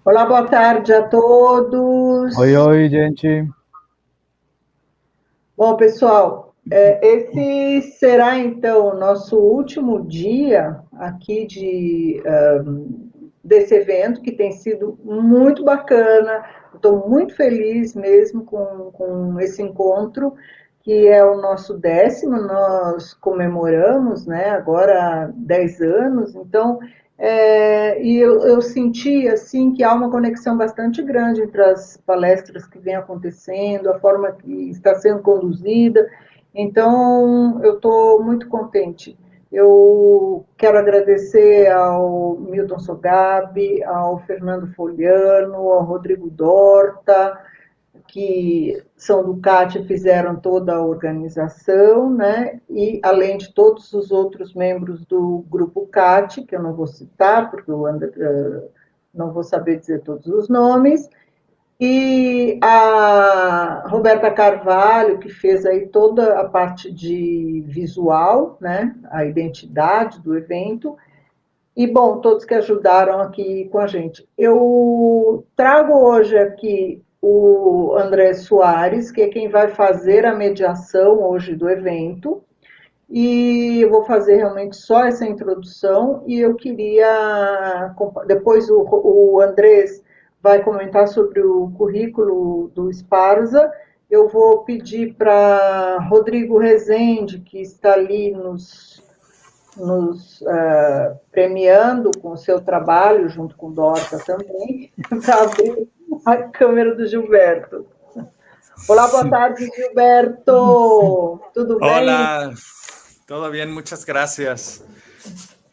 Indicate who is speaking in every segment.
Speaker 1: Olá, boa tarde a
Speaker 2: Oi,
Speaker 1: todos.
Speaker 2: oi, gente.
Speaker 1: Bom, pessoal, esse será então o nosso último dia aqui desse evento que tem sido muito bacana. Estou muito feliz mesmo com esse encontro, que é o nosso 10º. Nós comemoramos, né, agora 10 anos, então eu senti assim que há uma conexão bastante grande entre as palestras que vêm acontecendo, a forma que está sendo conduzida. Então, eu estou muito contente. Eu quero agradecer ao Milton Sogabe, ao Fernando Foliano, ao Rodrigo Dorta, que são do CAT fizeram toda a organização, né? E além de todos os outros membros do grupo CAT, que eu não vou citar, porque eu não vou saber dizer todos os nomes, e a Roberta Carvalho, que fez aí toda a parte de visual, né? A identidade do evento, e, bom, todos que ajudaram aqui com a gente. Eu trago hoje aqui o André Soares, que é quem vai fazer a mediação hoje do evento, e eu vou fazer realmente só essa introdução, e eu queria, depois o Andrés vai comentar sobre o currículo do Esparza. Eu vou pedir para Rodrigo Rezende, que está ali nos premiando com o seu trabalho, junto com Dorta também, para abrir a câmera do Gilberto. Olá, boa tarde, Gilberto. Tudo bem?
Speaker 3: Hola, todo bien, muchas gracias.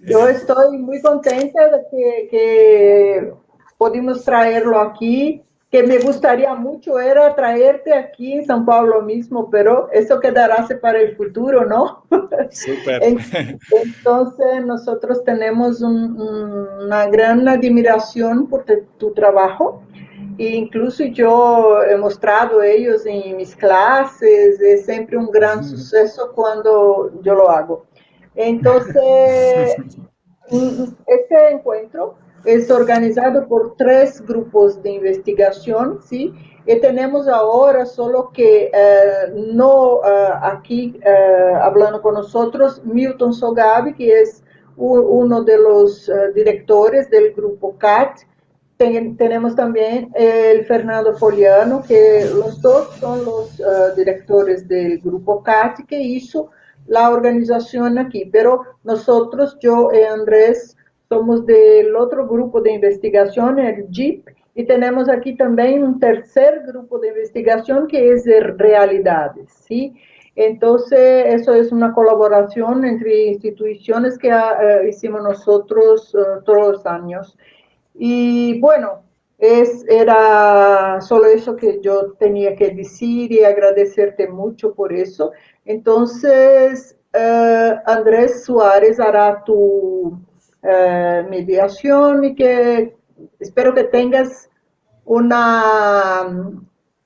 Speaker 1: Eu estou muito contente de que pudimos traerlo aqui, que me gustaría mucho era traerte aquí en São Paulo mismo, pero eso quedará para el futuro, ¿no?
Speaker 3: Súper.
Speaker 1: Entonces, nosotros tenemos una gran admiración por tu trabajo. E incluso yo he mostrado ellos en mis clases, es siempre un gran suceso cuando yo lo hago. Entonces, este encuentro es organizado por 3 grupos de investigación, ¿sí? Y tenemos ahora solo que no aquí hablando con nosotros Milton Sogabe, que es uno de los directores del grupo CAT. Tenemos también el Fernando Foliano, que los dos son los directores del grupo CAT, que hizo la organización aquí, pero nosotros, yo y Andrés, somos del otro grupo de investigación, el JIP, y tenemos aquí también un tercer grupo de investigación que es de realidades, ¿sí? Entonces, eso es una colaboración entre instituciones que hicimos nosotros todos los años. Y bueno, era solo eso que yo tenía que decir y agradecerte mucho por eso. Entonces, Andrés Suárez hará tu mediación y que espero que tengas una,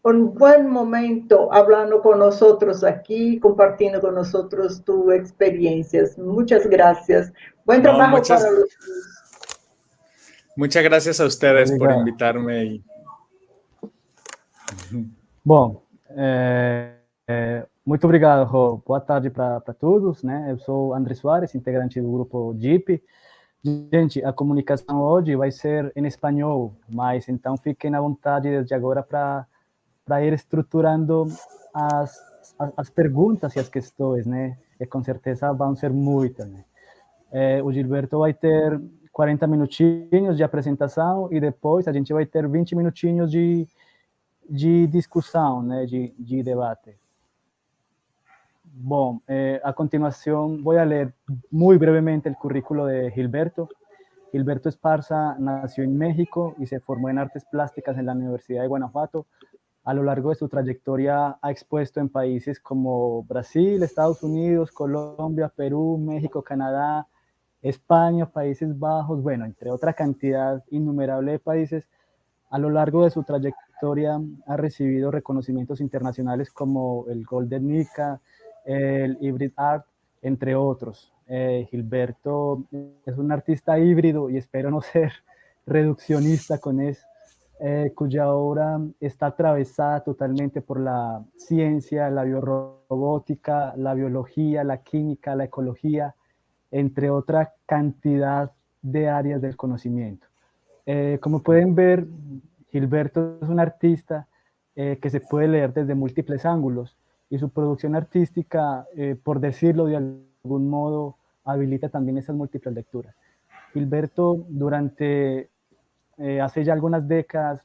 Speaker 1: un buen momento hablando con nosotros aquí, compartiendo con nosotros tus experiencias. Muchas gracias. Buen
Speaker 3: No,
Speaker 1: trabajo para los...
Speaker 3: muchas gracias a ustedes por
Speaker 2: Obrigado.
Speaker 3: invitarme.
Speaker 2: Bom, muito obrigado, Rô. Boa tarde para todos, né? Eu sou André Soares, integrante do grupo JIP. Gente, a comunicação hoje vai ser em espanhol, mas então fiquem à vontade desde agora para ir estruturando as perguntas e as questões, né? E com certeza vão ser muitas, né? O Gilberto vai ter 40 minutinhos de apresentação e depois a gente vai ter 20 minutinhos de discussão, né, de debate. Bom, a continuación voy a leer muy brevemente el currículo de Gilberto. Gilberto Esparza nació en México y se formó en artes plásticas en la Universidad de Guanajuato. A lo largo de su trayectoria ha expuesto en países como Brasil, Estados Unidos, Colombia, Perú, México, Canadá, España, Países Bajos, bueno, entre otra cantidad innumerable de países. A lo largo de su trayectoria ha recibido reconocimientos internacionales como el Golden Nika, el Hybrid Art, entre otros. Gilberto es un artista híbrido y espero no ser reduccionista con eso. cuya obra está atravesada totalmente por la ciencia, la biorrobótica, la biología, la química, la ecología, entre otra cantidad de áreas del conocimiento. Como pueden ver, Gilberto es un artista que se puede leer desde múltiples ángulos y su producción artística, por decirlo de algún modo, habilita también esas múltiples lecturas. Gilberto, hace ya algunas décadas,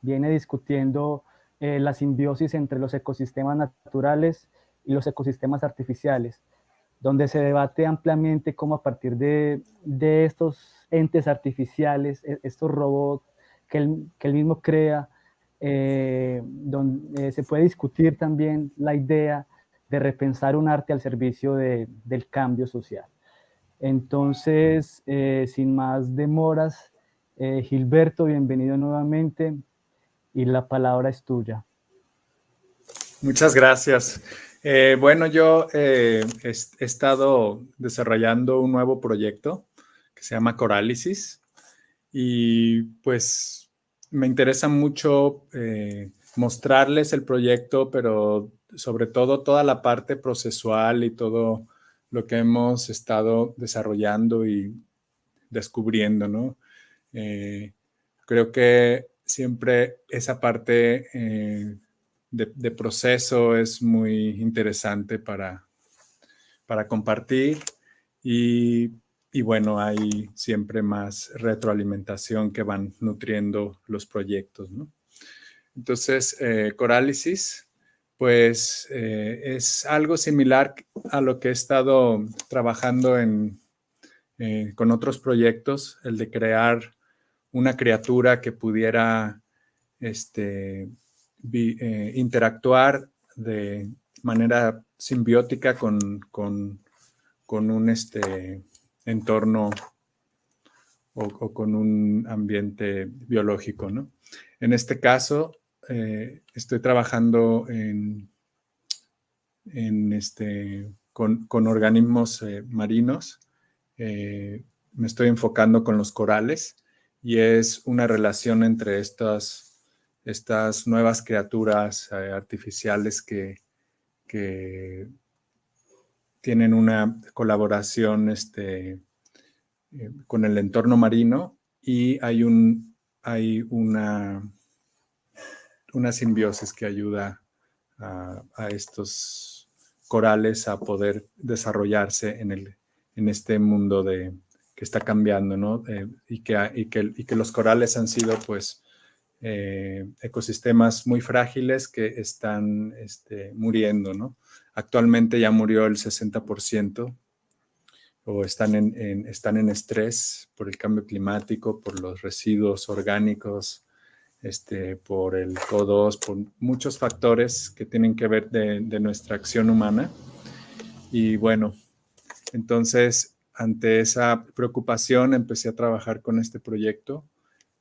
Speaker 2: viene discutiendo la simbiosis entre los ecosistemas naturales y los ecosistemas artificiales, donde se debate ampliamente cómo a partir de estos entes artificiales, estos robots que él mismo crea, donde se puede discutir también la idea de repensar un arte al servicio del cambio social. Entonces, sin más demoras, Gilberto, bienvenido nuevamente y la palabra es tuya.
Speaker 3: Muchas gracias. Bueno, yo he estado desarrollando un nuevo proyecto que se llama Corálisis y pues me interesa mucho mostrarles el proyecto, pero sobre todo toda la parte procesual y todo lo que hemos estado desarrollando y descubriendo, ¿no? Creo que siempre esa parte de proceso es muy interesante para compartir y bueno, hay siempre más retroalimentación que van nutriendo los proyectos, ¿no? Entonces, Corálisis, pues es algo similar a lo que he estado trabajando con otros proyectos, el de crear una criatura que pudiera interactuar de manera simbiótica con un entorno o con un ambiente biológico, ¿no? En este caso, estoy trabajando con organismos marinos. Me estoy enfocando con los corales y es una relación entre estas nuevas criaturas artificiales que tienen una colaboración con el entorno marino y hay una simbiosis que ayuda a estos corales a poder desarrollarse en este mundo que está cambiando, ¿no? Y que los corales han sido, pues, ecosistemas muy frágiles que están muriendo, ¿no? Actualmente ya murió el 60% o están en estrés por el cambio climático, por los residuos orgánicos, por el CO2, por muchos factores que tienen que ver de nuestra acción humana. Y bueno, entonces, ante esa preocupación, empecé a trabajar con este proyecto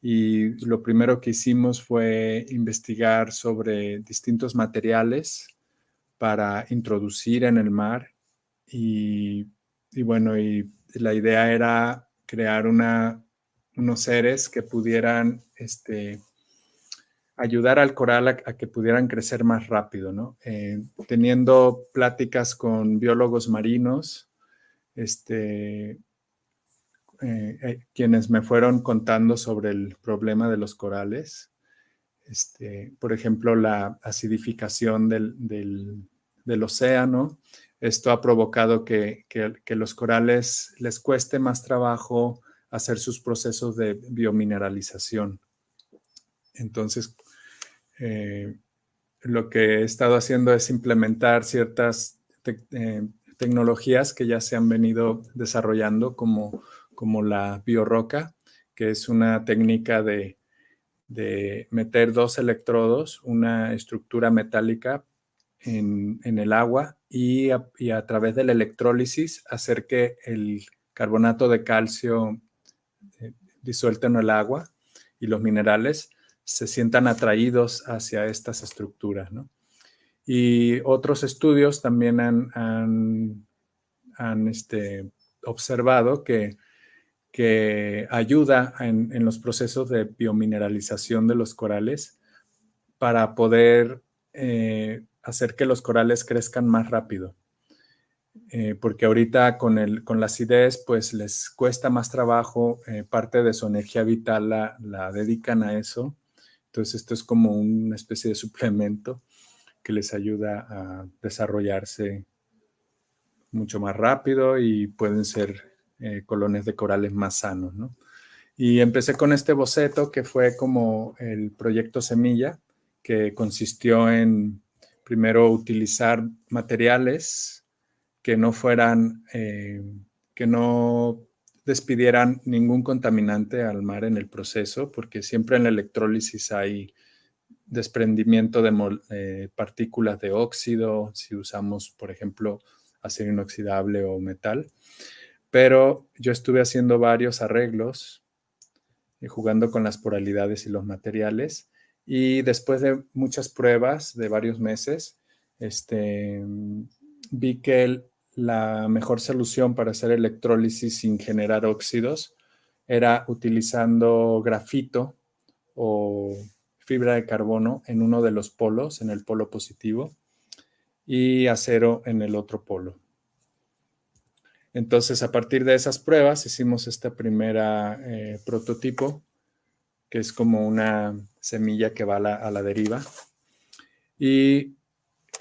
Speaker 3: y lo primero que hicimos fue investigar sobre distintos materiales para introducir en el mar y bueno, y la idea era crear unos seres que pudieran ayudar al coral a que pudieran crecer más rápido, ¿no? Teniendo pláticas con biólogos marinos, quienes me fueron contando sobre el problema de los corales, por ejemplo, la acidificación del océano. Esto ha provocado que los corales les cueste más trabajo hacer sus procesos de biomineralización. Entonces, lo que he estado haciendo es implementar ciertas tecnologías que ya se han venido desarrollando, como la biorroca, que es una técnica de meter dos electrodos, una estructura metálica en el agua y a través de la electrólisis hacer que el carbonato de calcio disuelto en el agua y los minerales se sientan atraídos hacia estas estructuras, ¿no? Y otros estudios también han observado que que ayuda en los procesos de biomineralización de los corales para poder hacer que los corales crezcan más rápido. Porque ahorita con la acidez pues les cuesta más trabajo, parte de su energía vital la dedican a eso. Entonces esto es como una especie de suplemento que les ayuda a desarrollarse mucho más rápido y pueden ser colonias de corales más sanos, ¿no? Y empecé con este boceto que fue como el proyecto Semilla, que consistió en primero utilizar materiales que no fueran, que no despidieran ningún contaminante al mar en el proceso, porque siempre en la electrólisis hay desprendimiento de partículas de óxido, si usamos, por ejemplo, acero inoxidable o metal. Pero yo estuve haciendo varios arreglos, jugando con las polaridades y los materiales, y después de muchas pruebas de varios meses, vi que la mejor solución para hacer electrólisis sin generar óxidos era utilizando grafito o fibra de carbono en uno de los polos, en el polo positivo, y acero en el otro polo. Entonces, a partir de esas pruebas, hicimos esta primera prototipo, que es como una semilla que va a la deriva. Y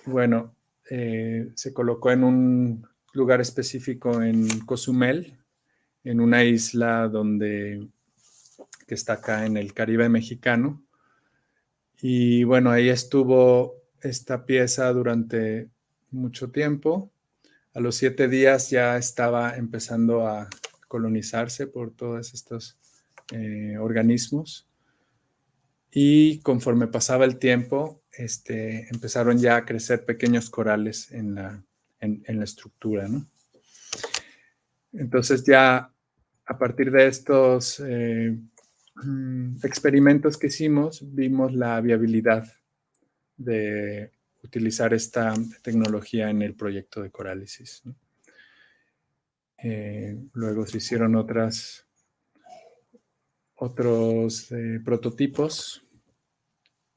Speaker 3: bueno, se colocó en un lugar específico en Cozumel, en una isla que está acá en el Caribe mexicano. Y bueno, ahí estuvo esta pieza durante mucho tiempo. A los 7 días ya estaba empezando a colonizarse por todos estos organismos. Y conforme pasaba el tiempo, empezaron ya a crecer pequeños corales en la estructura, ¿no? Entonces ya a partir de estos experimentos que hicimos, vimos la viabilidad de utilizar esta tecnología en el proyecto de corálisis, ¿no? Luego se hicieron otros prototipos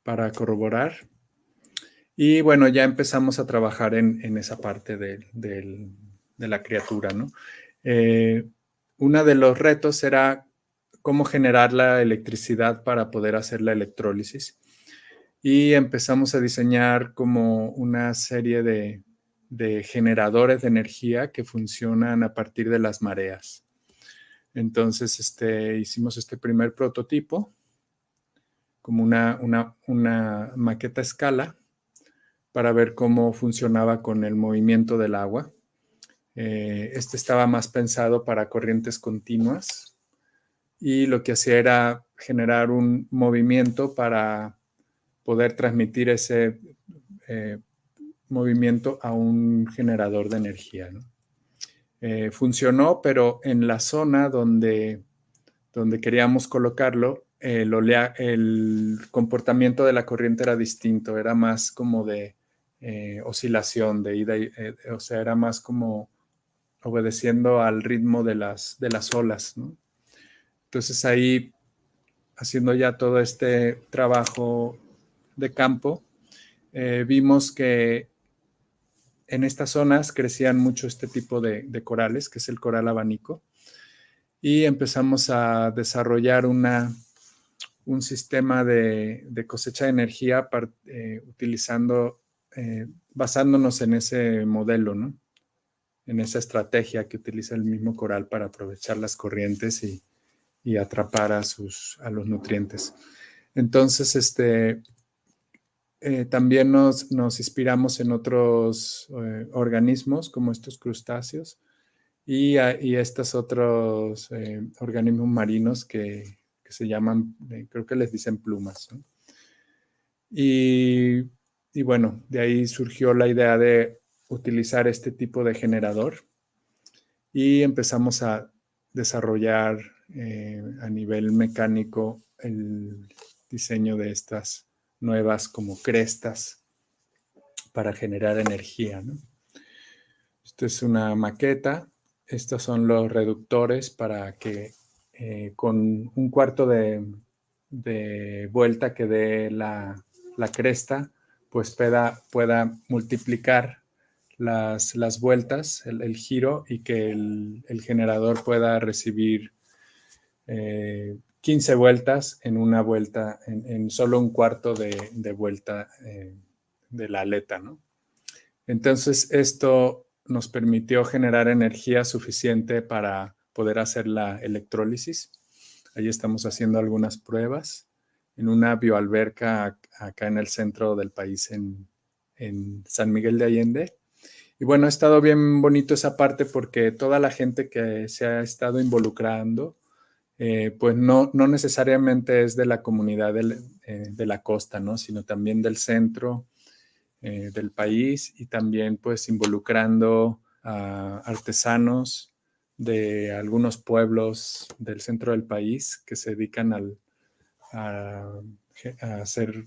Speaker 3: para corroborar. Y bueno, ya empezamos a trabajar en esa parte de la criatura, ¿no? Uno de los retos era cómo generar la electricidad para poder hacer la electrólisis. Y empezamos a diseñar como una serie de generadores de energía que funcionan a partir de las mareas. Entonces, hicimos este primer prototipo como una maqueta a escala para ver cómo funcionaba con el movimiento del agua. Estaba más pensado para corrientes continuas y lo que hacía era generar un movimiento para poder transmitir ese movimiento a un generador de energía, ¿no? Funcionó, pero en la zona donde queríamos colocarlo, el comportamiento de la corriente era distinto, era más como de oscilación, de ida, o sea, era más como obedeciendo al ritmo de las olas, ¿no? Entonces ahí, haciendo ya todo este trabajo de campo, vimos que en estas zonas crecían mucho este tipo de corales, que es el coral abanico, y empezamos a desarrollar un sistema de cosecha de energía basándonos en ese modelo, ¿no? En esa estrategia que utiliza el mismo coral para aprovechar las corrientes y atrapar a los nutrientes. Entonces, también nos inspiramos en otros organismos como estos crustáceos y estos otros organismos marinos que se llaman, creo que les dicen plumas, ¿no? Y bueno, de ahí surgió la idea de utilizar este tipo de generador y empezamos a desarrollar a nivel mecánico el diseño de estas nuevas como crestas para generar energía, ¿no? Esto es una maqueta. Estos son los reductores para que con un cuarto de vuelta que dé la cresta, pues pueda multiplicar las vueltas, el giro, y que el generador pueda recibir 15 vueltas en una vuelta, en solo un cuarto de vuelta de la aleta, ¿no? Entonces, esto nos permitió generar energía suficiente para poder hacer la electrólisis. Ahí estamos haciendo algunas pruebas en una bioalberca acá en el centro del país, en San Miguel de Allende. Y bueno, ha estado bien bonito esa parte porque toda la gente que se ha estado involucrando, pues no necesariamente es de la comunidad de la costa, ¿no? Sino también del centro del país, y también pues involucrando a artesanos de algunos pueblos del centro del país que se dedican a hacer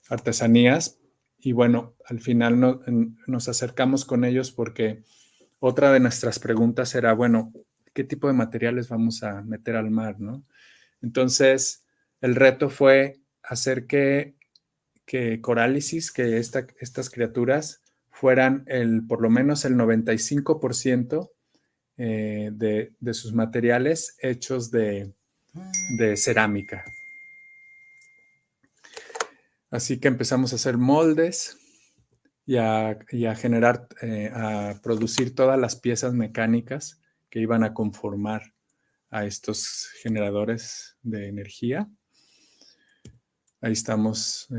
Speaker 3: artesanías. Y bueno, al final nos acercamos con ellos porque otra de nuestras preguntas era, bueno, ¿qué tipo de materiales vamos a meter al mar, no? Entonces, el reto fue hacer que Corálisis, que estas criaturas fueran por lo menos el 95% de sus materiales hechos de cerámica. Así que empezamos a hacer moldes y a generar, a producir todas las piezas mecánicas que iban a conformar a estos generadores de energía. Ahí estamos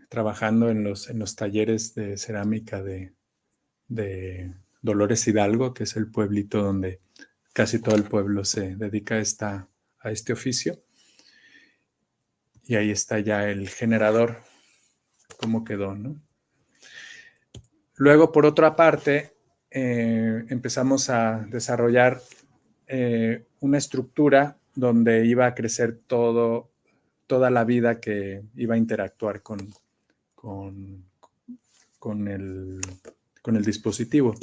Speaker 3: trabajando en los talleres de cerámica de Dolores Hidalgo, que es el pueblito donde casi todo el pueblo se dedica a este oficio. Y ahí está ya el generador, cómo quedó, ¿no? Luego, por otra parte, empezamos a desarrollar una estructura donde iba a crecer toda la vida que iba a interactuar con el dispositivo.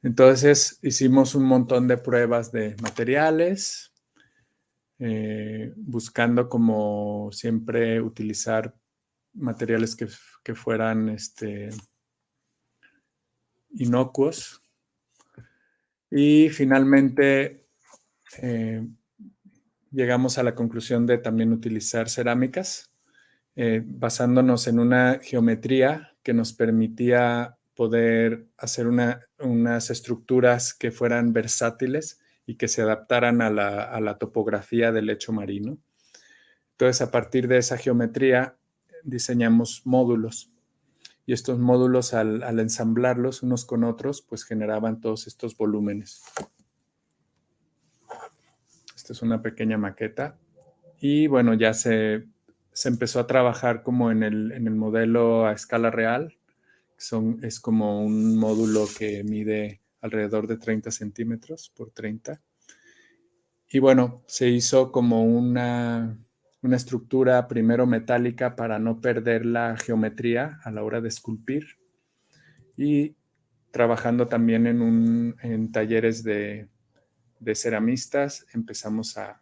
Speaker 3: Entonces hicimos un montón de pruebas de materiales, buscando como siempre utilizar materiales que fueran inocuos. Y finalmente llegamos a la conclusión de también utilizar cerámicas, basándonos en una geometría que nos permitía poder hacer unas estructuras que fueran versátiles y que se adaptaran a la topografía del lecho marino. Entonces, a partir de esa geometría, diseñamos módulos. Y estos módulos, al ensamblarlos unos con otros, pues generaban todos estos volúmenes. Esta es una pequeña maqueta. Y bueno, ya se empezó a trabajar como en el modelo a escala real. Es como un módulo que mide alrededor de 30 centímetros por 30. Y bueno, se hizo como una estructura primero metálica para no perder la geometría a la hora de esculpir. Y trabajando también en talleres de ceramistas, empezamos a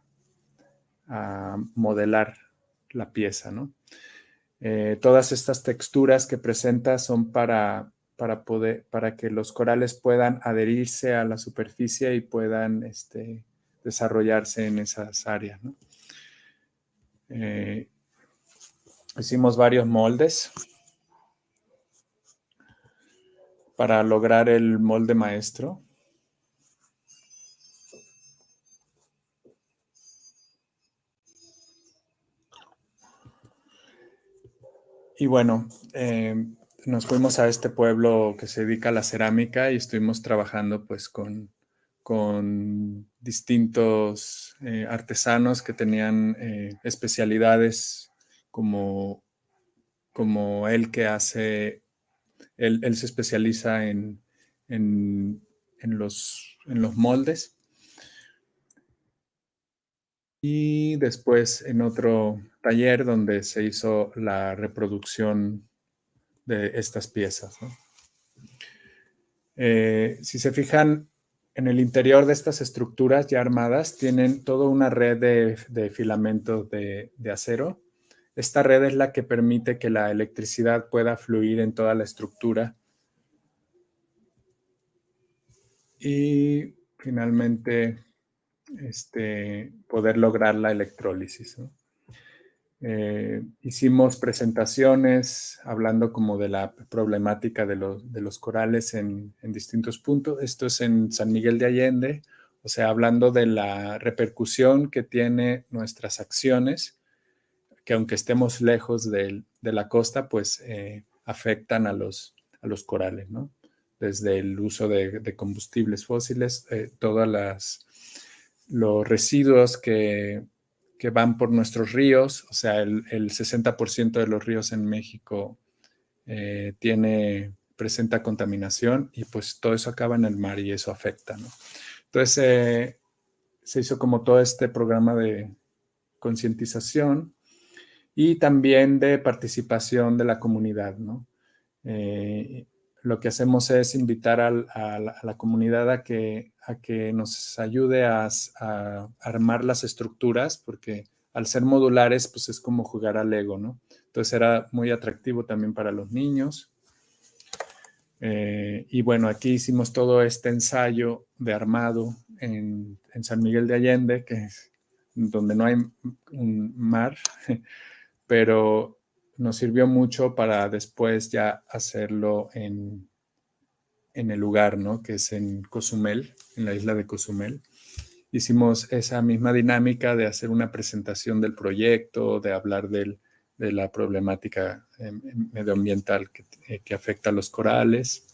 Speaker 3: modelar la pieza, ¿no? Todas estas texturas que presenta son para que los corales puedan adherirse a la superficie y puedan desarrollarse en esas áreas, ¿no? Hicimos varios moldes para lograr el molde maestro. Y bueno, nos fuimos a este pueblo que se dedica a la cerámica y estuvimos trabajando pues con distintos artesanos que tenían especialidades como él, que hace, él se especializa en los moldes. Y después en otro taller donde se hizo la reproducción de estas piezas, ¿no? Si se fijan, en el interior de estas estructuras ya armadas tienen toda una red de filamentos de acero. Esta red es la que permite que la electricidad pueda fluir en toda la estructura. Y finalmente poder lograr la electrólisis, ¿no? Hicimos presentaciones hablando como de la problemática de los corales en distintos puntos. Esto es en San Miguel de Allende, o sea, hablando de la repercusión que tiene nuestras acciones, que aunque estemos lejos de la costa, pues afectan a los corales, ¿no? Desde el uso de combustibles fósiles, todos los residuos que van por nuestros ríos, o sea, el 60% de los ríos en México presenta contaminación y pues todo eso acaba en el mar y eso afecta, ¿no? Entonces se hizo como todo este programa de concientización y también de participación de la comunidad, ¿no? Lo que hacemos es invitar a la comunidad a que nos ayude a armar las estructuras, porque al ser modulares, pues es como jugar al Lego, ¿no? Entonces era muy atractivo también para los niños. Y bueno, aquí hicimos todo este ensayo de armado en San Miguel de Allende, que es donde no hay un mar, pero nos sirvió mucho para después ya hacerlo en el lugar, ¿no? Que es en Cozumel, en la isla de Cozumel. Hicimos esa misma dinámica de hacer una presentación del proyecto, de hablar de la problemática medioambiental que afecta a los corales.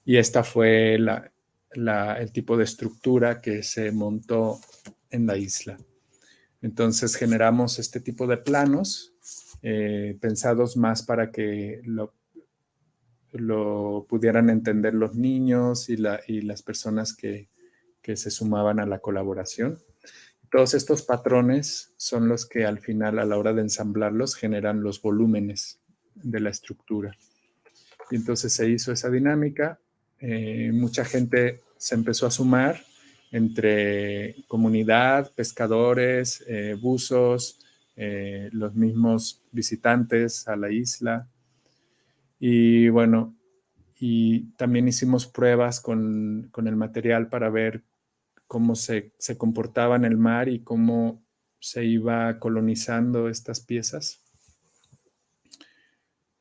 Speaker 3: Y esta fue el tipo de estructura que se montó en la isla. Entonces generamos este tipo de planos pensados más para que lo pudieran entender los niños y las personas que se sumaban a la colaboración. Todos estos patrones son los que al final, a la hora de ensamblarlos, generan los volúmenes de la estructura. Y entonces se hizo esa dinámica. Mucha gente se empezó a sumar entre comunidad, pescadores, buzos, los mismos visitantes a la isla. Y bueno, y también hicimos pruebas con el material para ver cómo se comportaba en el mar y cómo se iba colonizando estas piezas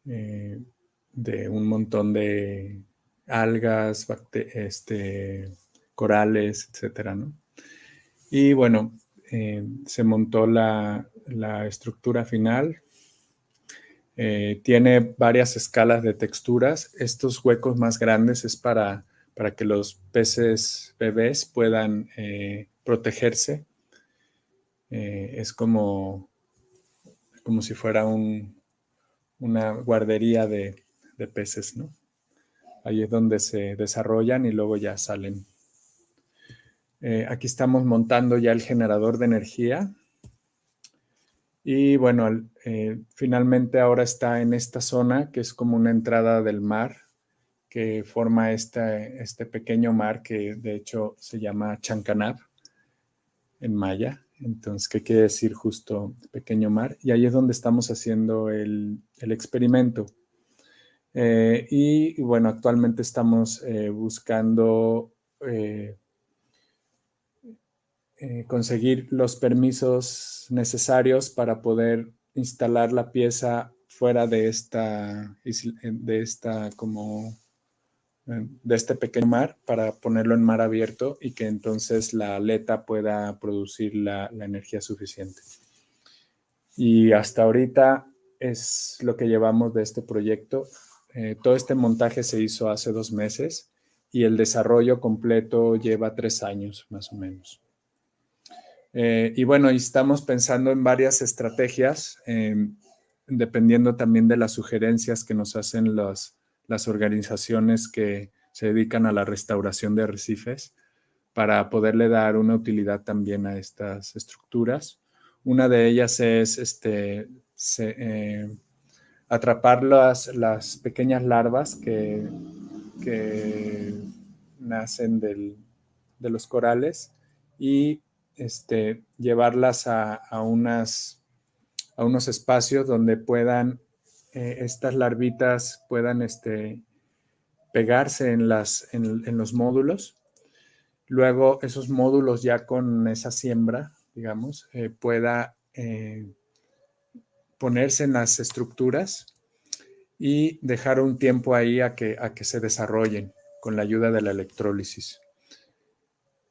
Speaker 3: de un montón de algas, corales, etcétera, ¿no? Y bueno, se montó la estructura final. Tiene varias escalas de texturas. Estos huecos más grandes es para que los peces bebés puedan protegerse. Es como si fuera una guardería de peces, ¿no? Ahí es donde se desarrollan y luego ya salen. Aquí estamos montando ya el generador de energía. Y bueno, finalmente ahora está en esta zona que es como una entrada del mar que forma este pequeño mar que de hecho se llama Chancanab en maya. Entonces, ¿qué quiere decir justo pequeño mar? Y ahí es donde estamos haciendo el experimento. Y bueno, actualmente estamos buscando conseguir los permisos necesarios para poder instalar la pieza fuera de este pequeño mar para ponerlo en mar abierto y que entonces la aleta pueda producir la energía suficiente. Y hasta ahorita es lo que llevamos de este proyecto. Todo este montaje se hizo hace 2 meses y el desarrollo completo lleva 3 años más o menos. Y bueno, y estamos pensando en varias estrategias, dependiendo también de las sugerencias que nos hacen las organizaciones que se dedican a la restauración de arrecifes para poderle dar una utilidad también a estas estructuras. Una de ellas es atrapar las pequeñas larvas que nacen los corales y llevarlas a unos espacios donde puedan, estas larvitas puedan pegarse en los módulos. Luego esos módulos ya con esa siembra, digamos, pueda ponerse en las estructuras y dejar un tiempo ahí a que se desarrollen con la ayuda de la electrólisis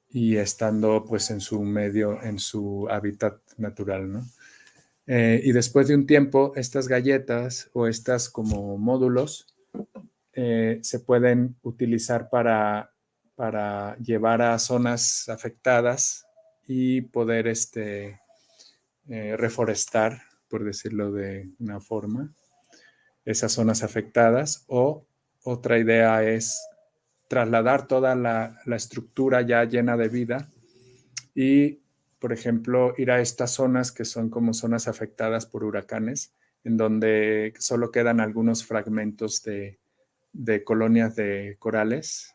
Speaker 3: y estando pues en su medio, en su hábitat natural, ¿no? Y después de un tiempo, estas galletas o estas como módulos se pueden utilizar para llevar a zonas afectadas y poder reforestar, por decirlo de una forma, esas zonas afectadas. O otra idea es trasladar toda la estructura ya llena de vida y, por ejemplo, ir a estas zonas que son como zonas afectadas por huracanes, en donde solo quedan algunos fragmentos de colonias de corales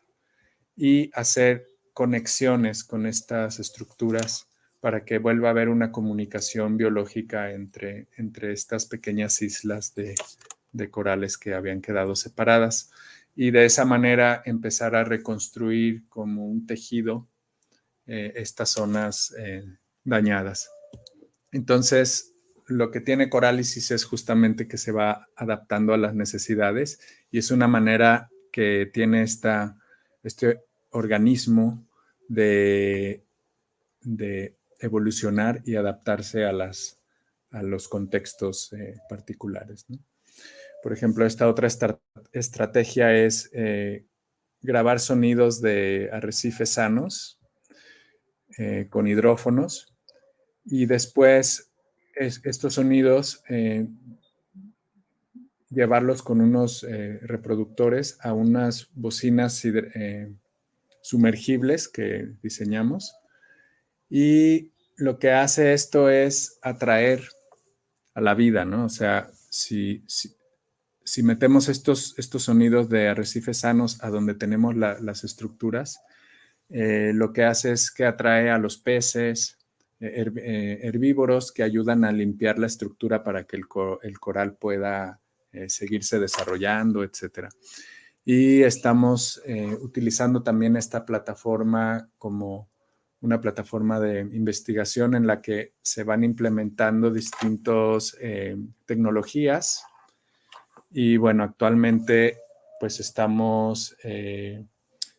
Speaker 3: y hacer conexiones con estas estructuras para que vuelva a haber una comunicación biológica entre estas pequeñas islas de corales que habían quedado separadas, y de esa manera empezar a reconstruir como un tejido estas zonas dañadas. Entonces, lo que tiene Corálisis es justamente que se va adaptando a las necesidades y es una manera que tiene este organismo de evolucionar y adaptarse a los contextos particulares, ¿no? Por ejemplo, esta otra estrategia es grabar sonidos de arrecifes sanos con hidrófonos y después estos sonidos llevarlos con unos reproductores a unas bocinas sumergibles que diseñamos, y lo que hace esto es atraer a la vida, ¿no? O sea, si metemos estos sonidos de arrecifes sanos a donde tenemos las estructuras, lo que hace es que atrae a los peces herbívoros que ayudan a limpiar la estructura para que el coral pueda seguirse desarrollando, etc. Y estamos utilizando también esta plataforma como una plataforma de investigación en la que se van implementando distintas tecnologías. Y bueno, actualmente pues estamos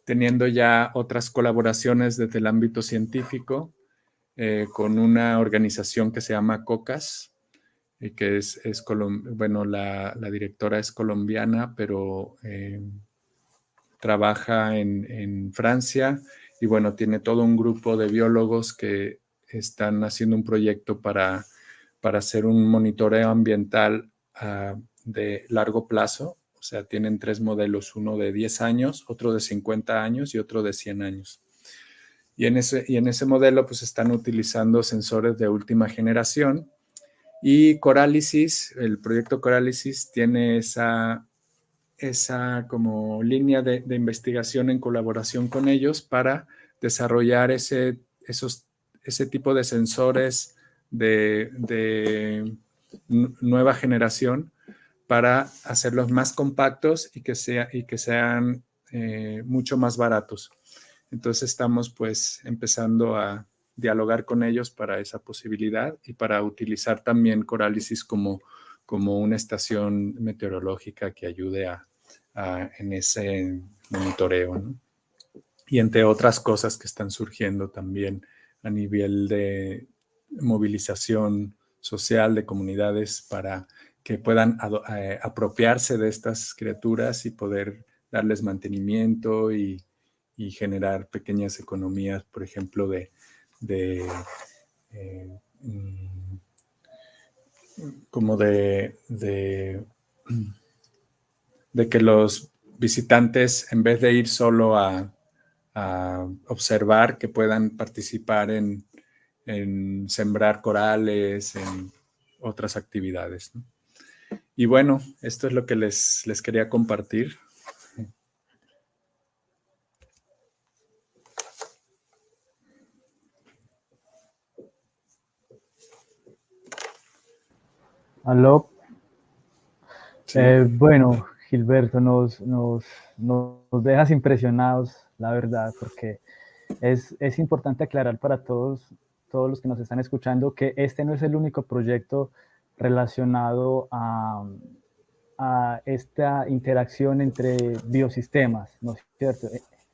Speaker 3: teniendo ya otras colaboraciones desde el ámbito científico con una organización que se llama COCAS, que bueno, la directora es colombiana, pero trabaja en Francia, y bueno, tiene todo un grupo de biólogos que están haciendo un proyecto para hacer un monitoreo ambiental de largo plazo. O sea, tienen 3 modelos, uno de 10 años, otro de 50 años y otro de 100 años. Y en ese modelo pues están utilizando sensores de última generación, y Corálisis, el proyecto Corálisis tiene esa como línea de investigación en colaboración con ellos para desarrollar ese tipo de sensores de nueva generación para hacerlos más compactos y que sean mucho más baratos. Entonces estamos pues empezando a dialogar con ellos para esa posibilidad y para utilizar también Corálisis como una estación meteorológica que ayude en ese monitoreo, ¿no? Y entre otras cosas que están surgiendo también a nivel de movilización social de comunidades para que puedan apropiarse de estas criaturas y poder darles mantenimiento y generar pequeñas economías, por ejemplo, de que los visitantes, en vez de ir solo a observar, que puedan participar en sembrar corales, en otras actividades, ¿no? Y bueno, esto es lo que les quería compartir.
Speaker 2: Aló.
Speaker 3: Sí.
Speaker 2: Bueno, Gilberto, nos dejas impresionados, la verdad, porque es importante aclarar para todos los que nos están escuchando que este no es el único proyecto relacionado a esta interacción entre biosistemas, ¿no es cierto?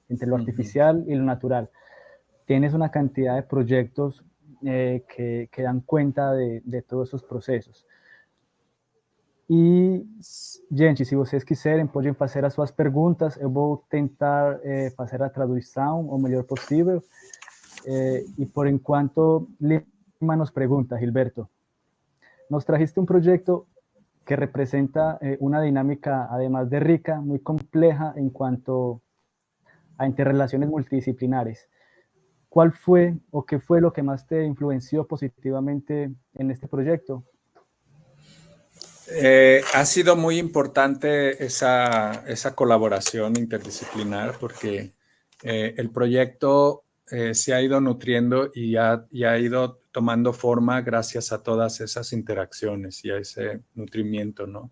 Speaker 2: Entre lo artificial y lo natural. Tienes una cantidad de proyectos que dan cuenta de todos esos procesos. E, gente, se vocês quiserem, podem fazer as suas perguntas. Eu vou tentar fazer a tradução o melhor possível. E, por enquanto, Lima nos pergunta, Gilberto, nos trajiste um projeto que representa una dinámica, además de rica, muy compleja en cuanto a interrelaciones multidisciplinares. ¿Cuál fue o qué fue lo que más te influenció positivamente en este proyecto?
Speaker 3: Ha sido muy importante esa colaboración interdisciplinar porque el proyecto se ha ido nutriendo y ha ido tomando forma gracias a todas esas interacciones y a ese nutrimiento, ¿no?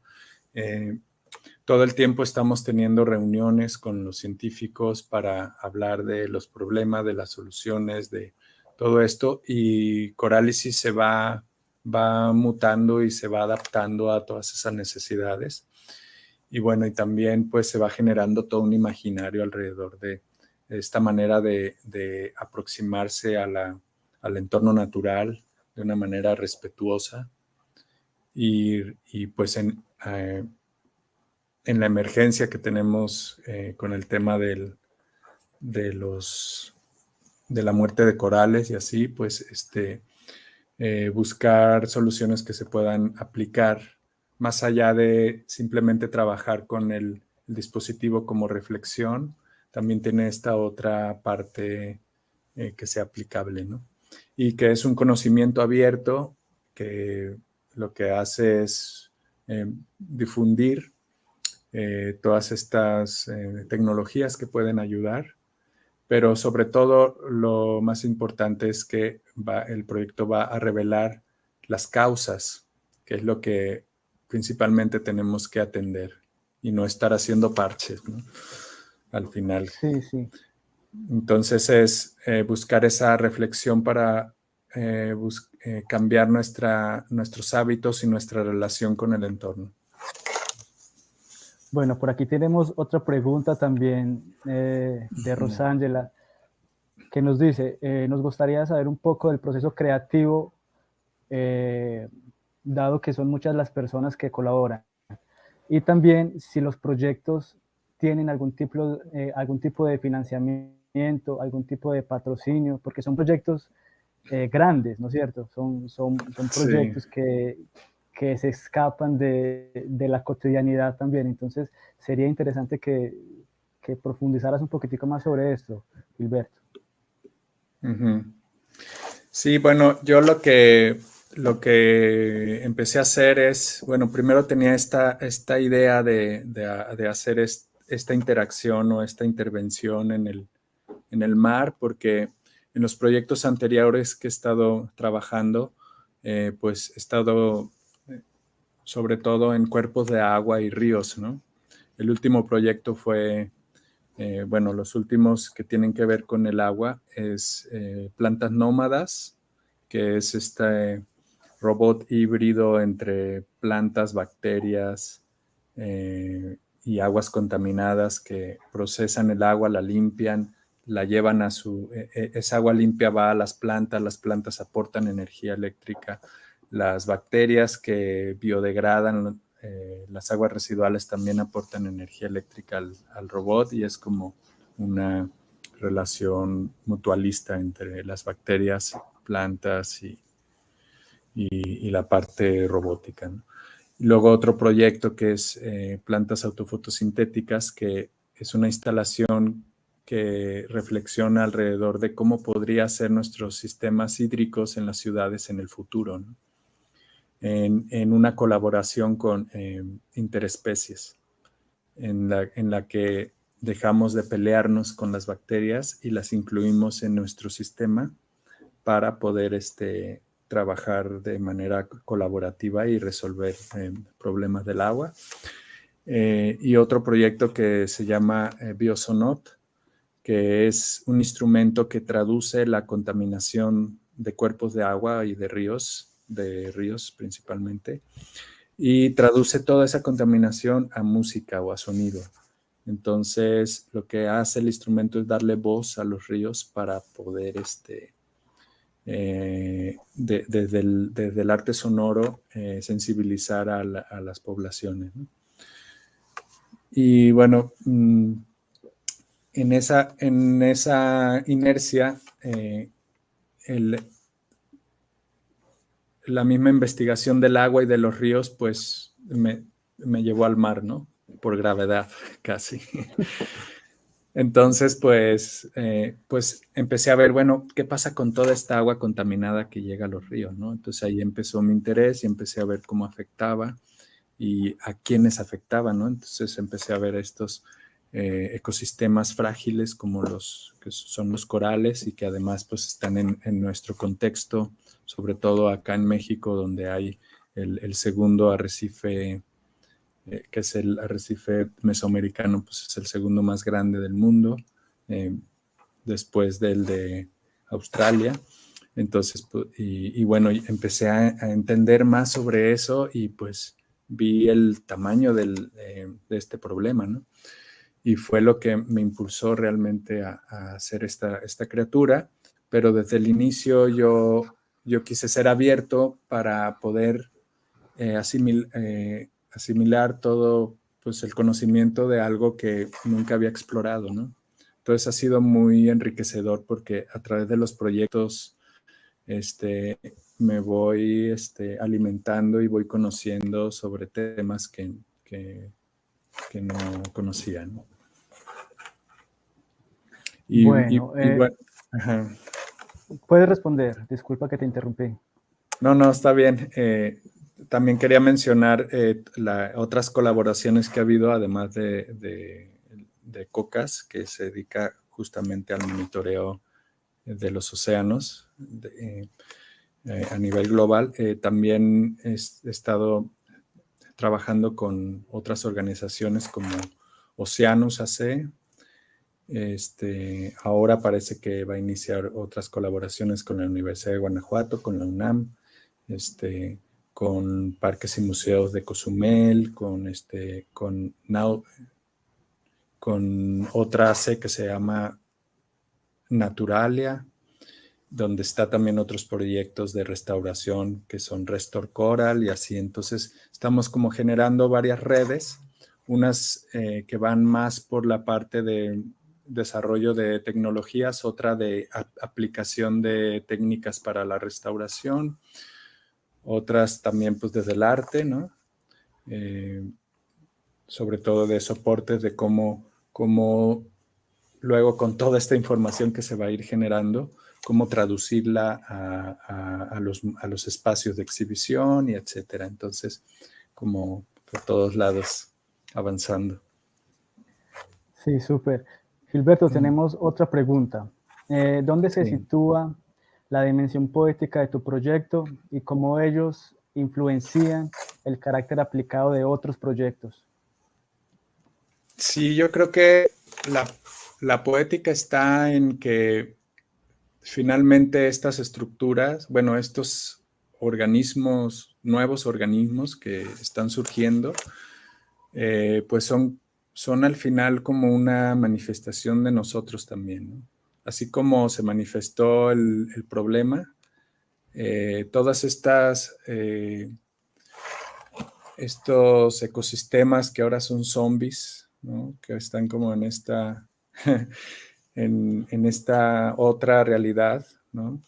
Speaker 3: Todo el tiempo estamos teniendo reuniones con los científicos para hablar de los problemas, de las soluciones, de todo esto, y Corálisis se va mutando y se va adaptando a todas esas necesidades. Y bueno, y también pues se va generando todo un imaginario alrededor de esta manera de aproximarse al entorno natural de una manera respetuosa y pues en la emergencia que tenemos con el tema de la muerte de corales y así, pues buscar soluciones que se puedan aplicar más allá de simplemente trabajar con el dispositivo como reflexión, también tiene esta otra parte que sea aplicable, ¿no? Y que es un conocimiento abierto que lo que hace es difundir todas estas tecnologías que pueden ayudar, pero sobre todo lo más importante es que el proyecto va a revelar las causas, que es lo que principalmente tenemos que atender y no estar haciendo parches, ¿no? Al final.
Speaker 2: Sí, sí.
Speaker 3: Entonces es buscar esa reflexión para cambiar nuestros hábitos y nuestra relación con el entorno.
Speaker 2: Bueno, por aquí tenemos otra pregunta también de Rosángela, que nos dice, nos gustaría saber un poco del proceso creativo, dado que son muchas las personas que colaboran. Y también si los proyectos tienen algún tipo de financiamiento, algún tipo de patrocinio, porque son proyectos grandes, ¿no es cierto? Son proyectos
Speaker 3: Sí.
Speaker 2: que se escapan de la cotidianidad también. Entonces, sería interesante que profundizaras un poquitico más sobre esto, Gilberto.
Speaker 3: Uh-huh. Sí, bueno, yo lo que empecé a hacer es, bueno, primero tenía esta idea de hacer esta interacción o esta intervención en el mar, porque en los proyectos anteriores que he estado trabajando, pues he estado sobre todo en cuerpos de agua y ríos, ¿no? El último proyecto fue, bueno, los últimos que tienen que ver con el agua es Plantas Nómadas, que es este robot híbrido entre plantas, bacterias y aguas contaminadas que procesan el agua, la limpian, la llevan a esa agua limpia va a las plantas aportan energía eléctrica, las bacterias que biodegradan las aguas residuales también aportan energía eléctrica al robot y es como una relación mutualista entre las bacterias, plantas y la parte robótica, ¿no? Y luego otro proyecto que es plantas autofotosintéticas, que es una instalación que reflexiona alrededor de cómo podría ser nuestros sistemas hídricos en las ciudades en el futuro, ¿no? En una colaboración con interespecies, en la que dejamos de pelearnos con las bacterias y las incluimos en nuestro sistema para poder trabajar de manera colaborativa y resolver problemas del agua. Y otro proyecto que se llama Biosonot, que es un instrumento que traduce la contaminación de cuerpos de agua y de ríos principalmente, y traduce toda esa contaminación a música o a sonido. Entonces, lo que hace el instrumento es darle voz a los ríos para poder, desde el arte sonoro, sensibilizar a las poblaciones, ¿no? Y bueno, en esa inercia, la misma investigación del agua y de los ríos, pues me llevó al mar, ¿no? Por gravedad, casi. Entonces, pues empecé a ver, bueno, ¿qué pasa con toda esta agua contaminada que llega a los ríos, ¿no? Entonces ahí empezó mi interés y empecé a ver cómo afectaba y a quiénes afectaba, ¿no? Entonces empecé a ver estos ecosistemas frágiles como los que son los corales y que además pues están en nuestro contexto, sobre todo acá en México, donde hay el segundo arrecife, que es el arrecife mesoamericano, pues es el segundo más grande del mundo, después del de Australia. Entonces, y bueno, empecé a entender más sobre eso y pues vi el tamaño de este problema, ¿no? Y fue lo que me impulsó realmente a hacer esta criatura, pero desde el inicio yo quise ser abierto para poder asimilar todo pues, el conocimiento de algo que nunca había explorado, ¿no? Entonces ha sido muy enriquecedor porque a través de los proyectos me voy alimentando y voy conociendo sobre temas que no conocía, ¿no?
Speaker 2: Bueno,
Speaker 3: bueno, ajá.
Speaker 2: puedes responder. Disculpa que te interrumpí.
Speaker 3: No, está bien. También quería mencionar otras colaboraciones que ha habido, además de COCAS, que se dedica justamente al monitoreo de los océanos a nivel global. También he estado trabajando con otras organizaciones como Oceanus AC. Ahora parece que va a iniciar otras colaboraciones con la Universidad de Guanajuato, con la UNAM, con Parques y Museos de Cozumel, con otra AC que se llama Naturalia, donde está también otros proyectos de restauración que son Restore Coral y así. Entonces estamos como generando varias redes, unas que van más por la parte de desarrollo de tecnologías, otra de aplicación de técnicas para la restauración, otras también pues desde el arte, ¿no? Sobre todo de soportes de cómo luego con toda esta información que se va a ir generando, cómo traducirla a los espacios de exhibición y etcétera. Entonces, como por todos lados avanzando.
Speaker 2: Sí, súper. Gilberto, tenemos otra pregunta. ¿Dónde se sitúa la dimensión poética de tu proyecto y cómo ellos influencian el carácter aplicado de otros proyectos?
Speaker 3: Sí, yo creo que la poética está en que finalmente estas estructuras, bueno, estos organismos, nuevos organismos que están surgiendo, pues son al final como una manifestación de nosotros también, ¿no? Así como se manifestó el problema, todas estos ecosistemas que ahora son zombies, ¿no? Que están como en esta, en esta otra realidad, ¿no?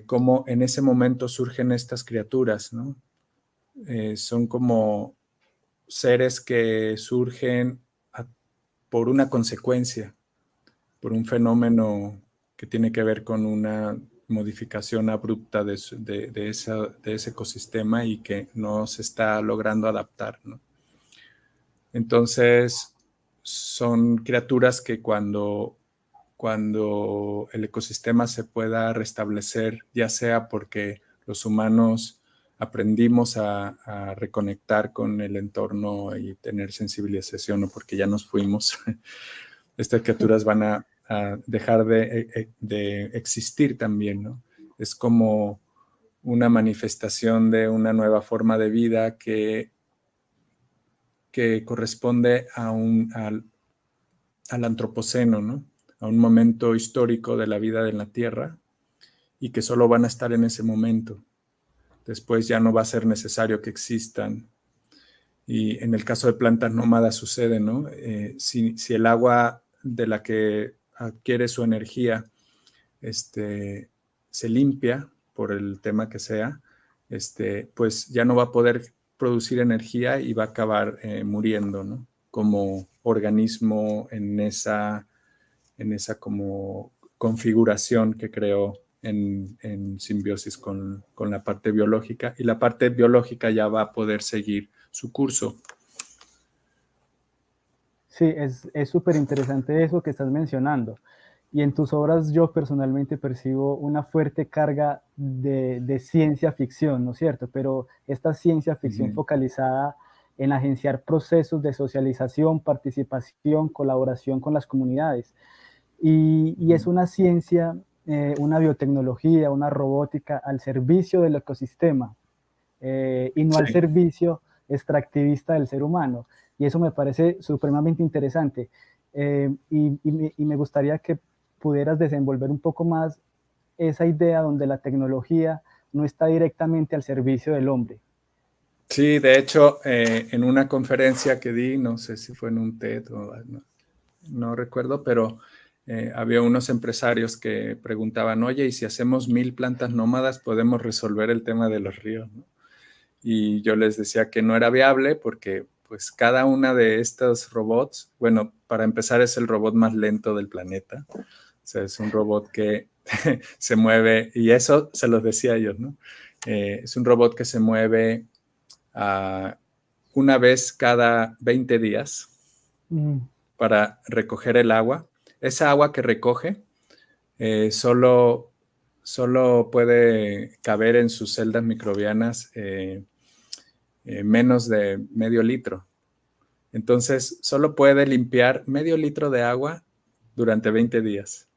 Speaker 3: Cómo en ese momento surgen estas criaturas, ¿no? Son como seres que surgen por una consecuencia, por un fenómeno que tiene que ver con una modificación abrupta de ese ecosistema y que no se está logrando adaptar, ¿no? Entonces, son criaturas que cuando el ecosistema se pueda restablecer, ya sea porque Los humanos aprendimos a reconectar con el entorno y tener sensibilización, ¿no? Porque ya nos fuimos. Estas criaturas van a dejar de existir también, ¿no? Es como una manifestación de una nueva forma de vida que corresponde al antropoceno, ¿no? A un momento histórico de la vida en la Tierra y que solo van a estar en ese momento. Después ya no va a ser necesario que existan. Y en el caso de plantas nómadas sucede, ¿no? Si el agua de la que adquiere su energía se limpia por el tema que sea, pues ya no va a poder producir energía y va a acabar muriendo, ¿no? Como organismo en esa como configuración que creó en simbiosis con la parte biológica, y la parte biológica ya va a poder seguir su curso.
Speaker 2: Sí, es súper interesante eso que estás mencionando. Y en tus obras yo personalmente percibo una fuerte carga de ciencia ficción, ¿no es cierto? Pero esta ciencia ficción focalizada en agenciar procesos de socialización, participación, colaboración con las comunidades. Y es una ciencia, una biotecnología, una robótica al servicio del ecosistema y no al servicio extractivista del ser humano. Y eso me parece supremamente interesante. Y me gustaría que pudieras desenvolver un poco más esa idea donde la tecnología no está directamente al servicio del hombre.
Speaker 3: Sí, de hecho, en una conferencia que di, no sé si fue en un TED o no recuerdo, pero había unos empresarios que preguntaban, oye, ¿y si hacemos 1000 plantas nómadas podemos resolver el tema de los ríos, ¿no? Y yo les decía que no era viable porque pues cada una de estos robots, bueno, para empezar es el robot más lento del planeta, o sea, es un robot que se mueve, y eso se los decía a ellos, ¿no? Es un robot que se mueve una vez cada 20 días para recoger el agua. Esa agua que recoge solo puede caber en sus celdas microbianas menos de medio litro. Entonces, solo puede limpiar medio litro de agua durante 20 días.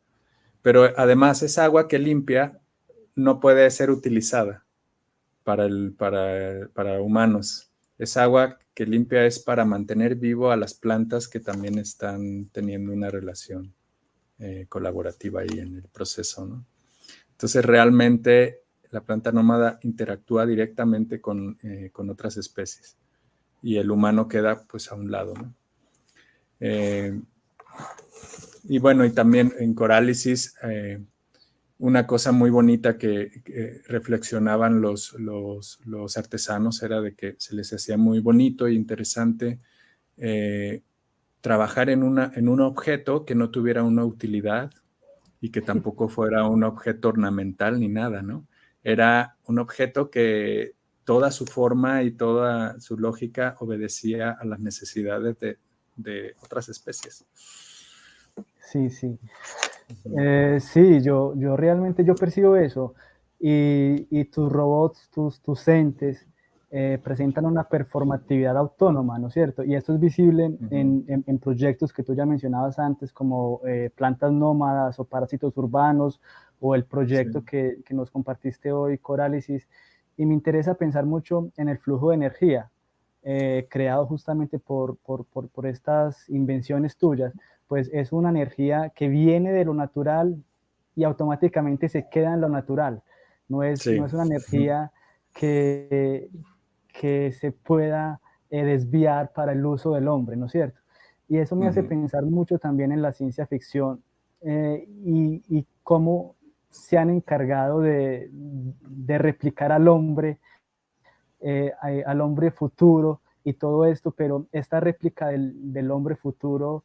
Speaker 3: Pero además, esa agua que limpia no puede ser utilizada para humanos. Esa agua que limpia es para mantener vivo a las plantas que también están teniendo una relación colaborativa ahí en el proceso, ¿no? Entonces, realmente la planta nómada interactúa directamente con otras especies y el humano queda pues a un lado, ¿no? Y bueno, y también en Corálisis, una cosa muy bonita que reflexionaban los artesanos era de que se les hacía muy bonito e interesante trabajar en un objeto que no tuviera una utilidad y que tampoco fuera un objeto ornamental ni nada, ¿no? Era un objeto que toda su forma y toda su lógica obedecía a las necesidades de otras especies.
Speaker 2: Sí, sí. Sí, yo realmente percibo eso. Y tus robots, tus entes, presentan una performatividad autónoma, ¿no es cierto? Y esto es visible en proyectos que tú ya mencionabas antes, como plantas nómadas o parásitos urbanos, o el proyecto que nos compartiste hoy, Corálisis. Y me interesa pensar mucho en el flujo de energía, creado justamente por estas invenciones tuyas. Pues es una energía que viene de lo natural y automáticamente se queda en lo natural. No es una energía que se pueda desviar para el uso del hombre, ¿no es cierto? Y eso me hace pensar mucho también en la ciencia ficción y cómo se han encargado de replicar al hombre futuro y todo esto, pero esta réplica del hombre futuro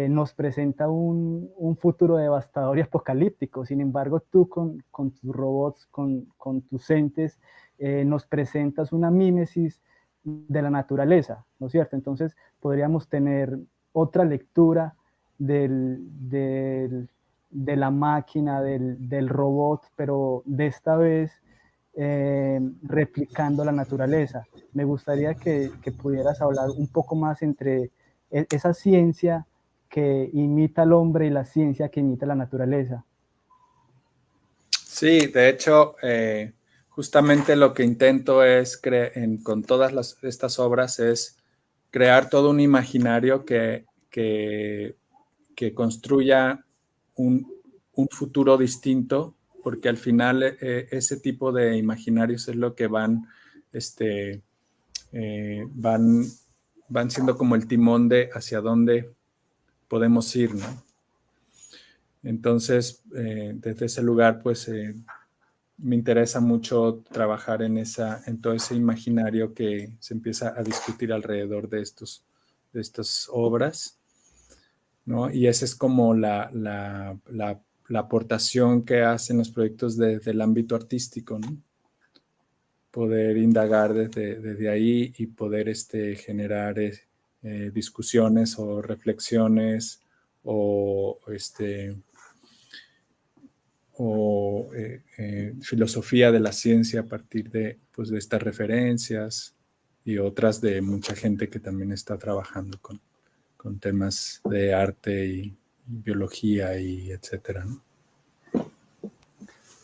Speaker 2: nos presenta un futuro devastador y apocalíptico. Sin embargo, tú con tus robots, con tus entes, nos presentas una mímesis de la naturaleza, ¿no es cierto? Entonces podríamos tener otra lectura de la máquina, del robot, pero de esta vez replicando la naturaleza. Me gustaría que pudieras hablar un poco más entre esa ciencia que imita al hombre y la ciencia que imita la naturaleza.
Speaker 3: Sí, de hecho, justamente lo que intento es, con todas estas obras, es crear todo un imaginario que construya un futuro distinto, porque al final ese tipo de imaginarios es lo que van, van siendo como el timón de hacia dónde podemos ir, ¿no? Entonces, desde ese lugar, pues me interesa mucho trabajar en todo ese imaginario que se empieza a discutir alrededor de estas obras, ¿no? Y esa es como la aportación que hacen los proyectos desde el ámbito artístico, ¿no? Poder indagar desde ahí y poder generar discusiones o reflexiones o filosofía de la ciencia a partir pues, de estas referencias y otras de mucha gente que también está trabajando con temas de arte y biología y etcétera, ¿no?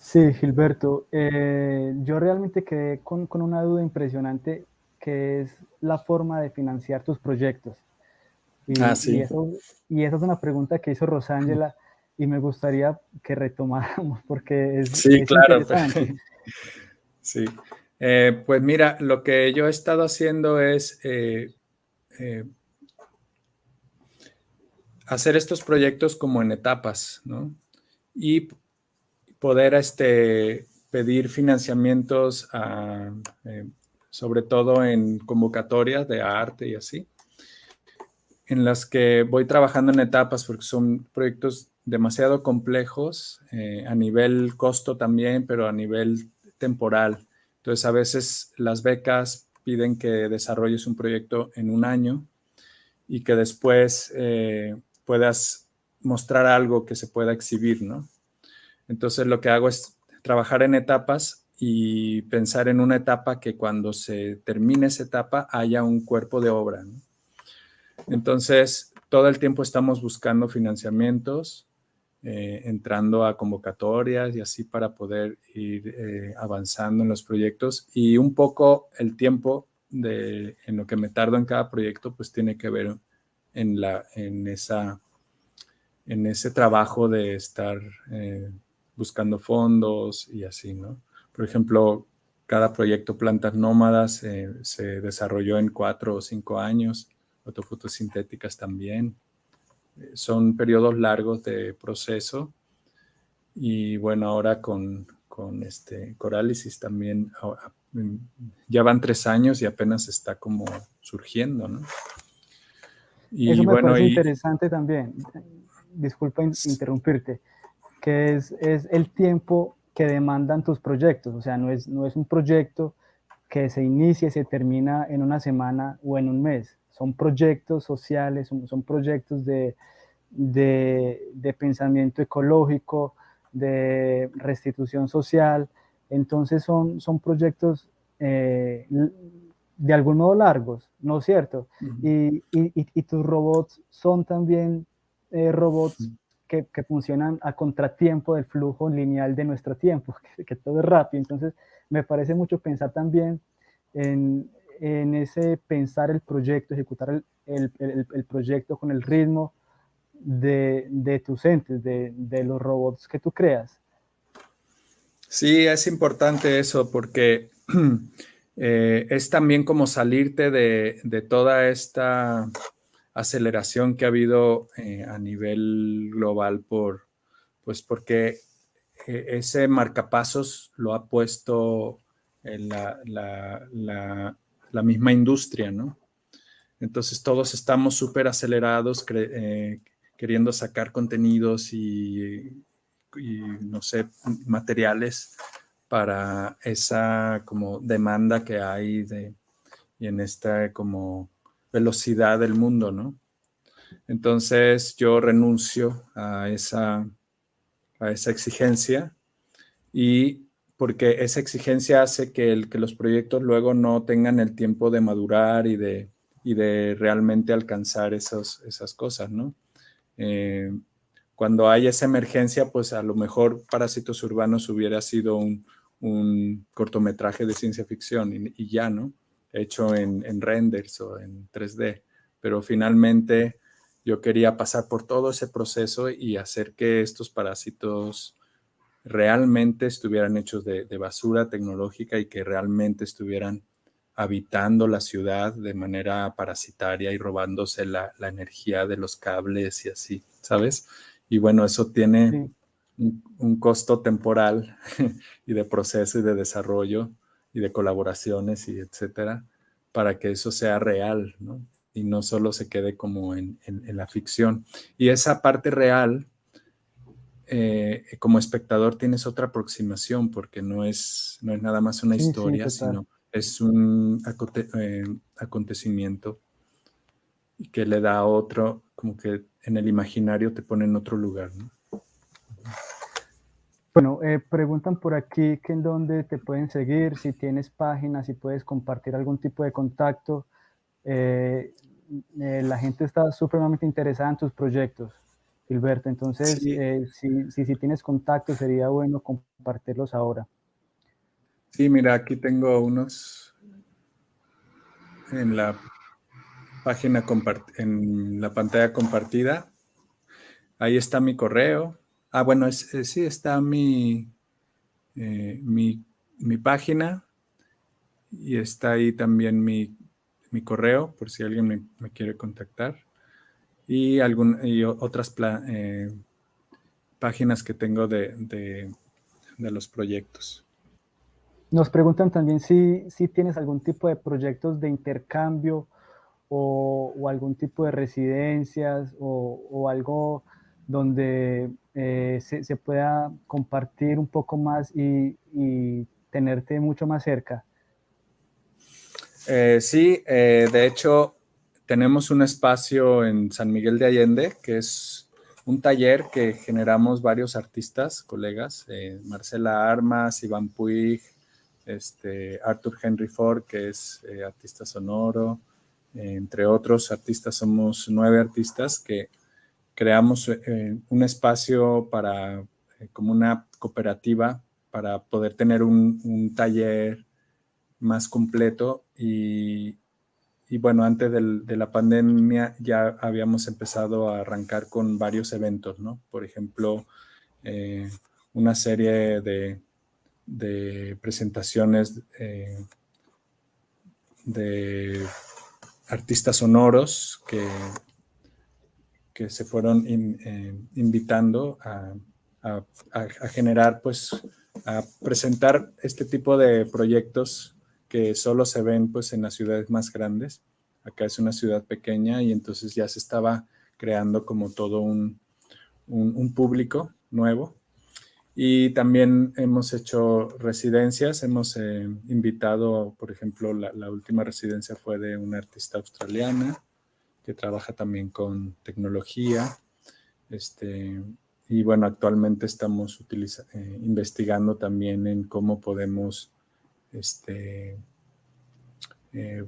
Speaker 2: Sí, Gilberto, yo realmente quedé con una duda impresionante que es la forma de financiar tus proyectos.
Speaker 3: Sí.
Speaker 2: Y esa es una pregunta que hizo Rosángela y me gustaría que retomáramos porque
Speaker 3: Sí,
Speaker 2: es
Speaker 3: claro.
Speaker 2: interesante.
Speaker 3: Sí. Pues mira, lo que yo he estado haciendo es hacer estos proyectos como en etapas, ¿no? Y poder pedir financiamientos sobre todo en convocatorias de arte y así, en las que voy trabajando en etapas porque son proyectos demasiado complejos a nivel costo también, pero a nivel temporal. Entonces, a veces las becas piden que desarrolles un proyecto en un año y que después puedas mostrar algo que se pueda exhibir, ¿no? Entonces, lo que hago es trabajar en etapas y pensar en una etapa que cuando se termine esa etapa haya un cuerpo de obra, ¿no? Entonces, todo el tiempo estamos buscando financiamientos, entrando a convocatorias y así para poder ir avanzando en los proyectos. Y un poco el tiempo en lo que me tardo en cada proyecto, pues tiene que ver en ese trabajo de estar buscando fondos y así, ¿no? Por ejemplo, cada proyecto Plantas Nómadas se desarrolló en 4 o 5 años, fotosintéticas también. Son periodos largos de proceso y bueno, ahora con Corálisis también ya van 3 años y apenas está como surgiendo, ¿no?
Speaker 2: Eso
Speaker 3: Y
Speaker 2: me
Speaker 3: bueno,
Speaker 2: parece interesante también, disculpa interrumpirte, que es el tiempo que demandan tus proyectos, o sea, no es un proyecto que se inicia y se termina en una semana o en un mes, son proyectos sociales, son proyectos de pensamiento ecológico, de restitución social, entonces son proyectos de algún modo largos, ¿no es cierto? Y tus robots son también robots que funcionan a contratiempo del flujo lineal de nuestro tiempo, que todo es rápido. Entonces, me parece mucho pensar también en ese pensar el proyecto, ejecutar el proyecto con el ritmo de tus entes, de los robots que tú creas.
Speaker 3: Sí, es importante eso porque es también como salirte de toda esta aceleración que ha habido a nivel global pues porque ese marcapasos lo ha puesto la misma industria, ¿no? Entonces todos estamos súper acelerados queriendo sacar contenidos y, no sé, materiales para esa como demanda que hay y en esta como velocidad del mundo, ¿no? Entonces yo renuncio a esa exigencia y porque esa exigencia hace que los proyectos luego no tengan el tiempo de madurar y de realmente alcanzar esas cosas, ¿no? Cuando hay esa emergencia, pues a lo mejor Parásitos Urbanos hubiera sido un cortometraje de ciencia ficción y ya, ¿no? Hecho en renders o en 3D. Pero finalmente yo quería pasar por todo ese proceso y hacer que estos parásitos realmente estuvieran hechos de basura tecnológica y que realmente estuvieran habitando la ciudad de manera parasitaria y robándose la energía de los cables y así, ¿sabes? Y bueno, eso tiene
Speaker 2: Sí,
Speaker 3: un costo temporal y de proceso y de desarrollo y de colaboraciones y etcétera, para que eso sea real, ¿no? Y no solo se quede como en la ficción. Y esa parte real, como espectador tienes otra aproximación porque no es nada más una
Speaker 2: sí, sí,
Speaker 3: historia,
Speaker 2: total.
Speaker 3: sino es un acontecimiento que le da otro, como que en el imaginario te pone en otro lugar, ¿no?
Speaker 2: Bueno, preguntan por aquí que en dónde te pueden seguir, si tienes páginas, si puedes compartir algún tipo de contacto. Eh, la gente está supremamente interesada en tus proyectos, Gilberto. Entonces,
Speaker 3: Sí,
Speaker 2: si tienes contacto, sería bueno compartirlos ahora.
Speaker 3: sí, mira, aquí tengo unos en la página, en la pantalla compartida. Ahí está mi correo. Ah, bueno, sí, está eh, mi, mi página y está ahí también mi correo por si alguien me quiere contactar y otras páginas que tengo de los proyectos.
Speaker 2: Nos preguntan también si tienes algún tipo de proyectos de intercambio o algún tipo de residencias o algo donde se pueda compartir un poco más y tenerte mucho más cerca.
Speaker 3: Sí, de hecho, tenemos un espacio en San Miguel de Allende que es un taller que generamos varios artistas, colegas, Marcela Armas, Iván Puig, Arthur Henry Ford, que es artista sonoro, entre otros artistas, somos 9 artistas que creamos un espacio para, como una cooperativa, para poder tener un taller más completo y bueno, antes de la pandemia ya habíamos empezado a arrancar con varios eventos, ¿no? Por ejemplo, eh, una serie de presentaciones de artistas sonoros que se fueron invitando a generar, pues, a presentar este tipo de proyectos que solo se ven, pues, en las ciudades más grandes. Acá es una ciudad pequeña y entonces ya se estaba creando como todo un público nuevo. Y también hemos hecho residencias, hemos invitado, por ejemplo, la última residencia fue de una artista australiana que trabaja también con tecnología. Y bueno, actualmente estamos investigando también en cómo podemos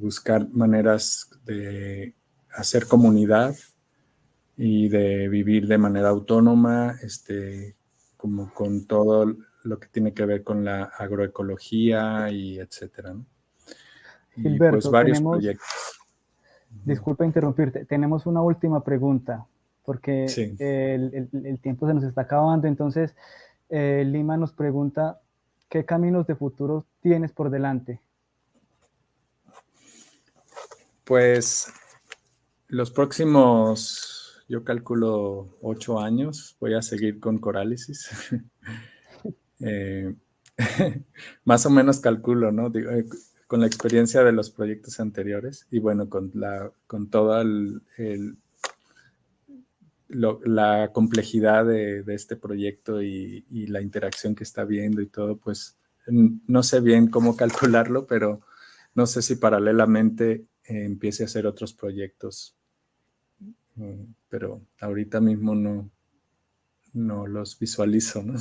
Speaker 3: buscar maneras de hacer comunidad y de vivir de manera autónoma, como con todo lo que tiene que ver con la agroecología y etcétera, ¿no? Y pues
Speaker 2: Gilberto,
Speaker 3: varios proyectos.
Speaker 2: disculpa interrumpirte, tenemos una última pregunta, porque
Speaker 3: Sí.
Speaker 2: el tiempo se nos está acabando. Entonces, Lima nos pregunta, ¿qué caminos de futuro tienes por delante?
Speaker 3: Pues los próximos, yo calculo 8 años, voy a seguir con Corálisis. Eh, más o menos calculo, ¿no? Digo, con la experiencia de los proyectos anteriores y bueno, con toda la complejidad de este proyecto y la interacción que está viendo y todo, pues no sé bien cómo calcularlo, pero no sé si paralelamente empiece a hacer otros proyectos, pero ahorita mismo no los visualizo, ¿no?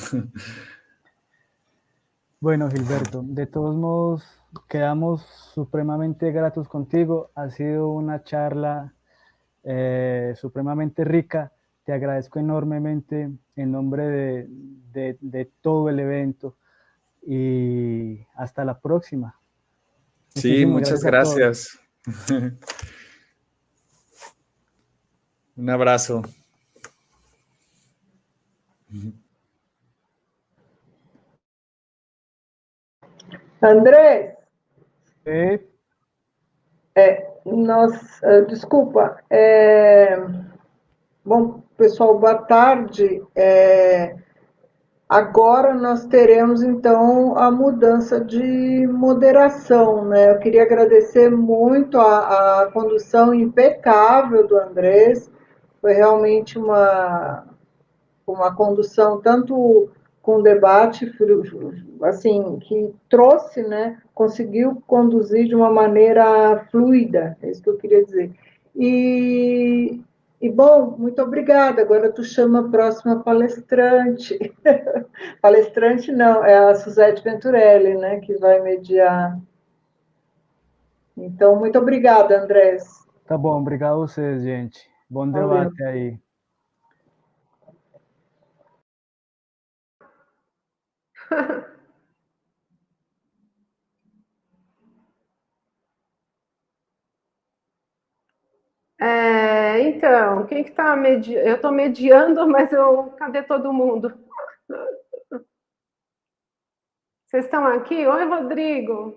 Speaker 2: Bueno, Gilberto, de todos modos, quedamos supremamente gratos contigo. Ha sido una charla supremamente rica. Te agradezco enormemente en nombre de todo el evento y hasta la próxima.
Speaker 3: Sí,
Speaker 2: Muchísimas
Speaker 3: muchas
Speaker 2: gracias a todos.
Speaker 3: gracias. Un abrazo.
Speaker 1: Andrés,
Speaker 2: Eh,
Speaker 1: desculpa, bom, pessoal, boa tarde. Agora nós teremos então a mudança de moderação, né? Eu queria agradecer muito a condução impecável do Andrés, foi realmente uma condução tanto com debate, assim, que trouxe, né, conseguiu conduzir de uma maneira fluida, é isso que eu queria dizer. Bom, muito obrigada. Agora tu chama a próxima palestrante. Palestrante não, é a Suzete Venturelli, né, que vai mediar. Então, muito obrigada, Andrés.
Speaker 2: Tá bom, obrigado a vocês, gente. Bom
Speaker 1: Valeu.
Speaker 2: debate aí.
Speaker 4: Então, quem que tá mediando? Eu estou mediando, mas cadê todo mundo? Vocês estão aqui? Oi, Rodrigo.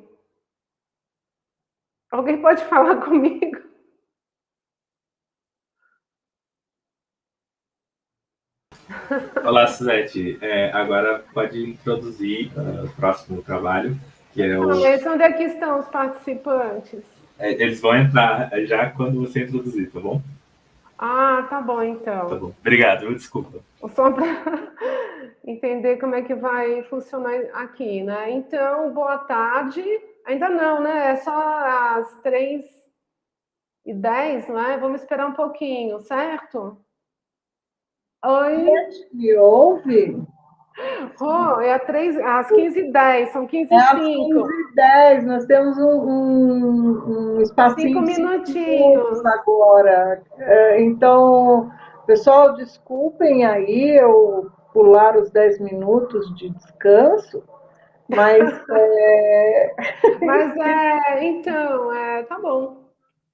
Speaker 4: Alguém pode falar comigo?
Speaker 5: Olá, Suzete. Agora pode introduzir o próximo trabalho, que é o...
Speaker 4: Mas onde é que estão os participantes?
Speaker 5: Eles vão entrar já quando você introduzir, tá bom?
Speaker 4: Ah, tá bom, então.
Speaker 5: Tá bom. Obrigado, desculpa.
Speaker 4: Só para entender como é que vai funcionar aqui, né? Então, boa tarde. Ainda não, né? É só às 3h10, né? Vamos esperar um pouquinho, certo? Oi?
Speaker 1: Me ouve?
Speaker 4: Oh, é às 15h10, são 15h05.
Speaker 1: É às 15h10, nós temos um espacinho
Speaker 4: 5 minutinhos
Speaker 1: agora. Então, pessoal, desculpem aí eu pular os 10 minutos de descanso, mas...
Speaker 4: então, tá bom.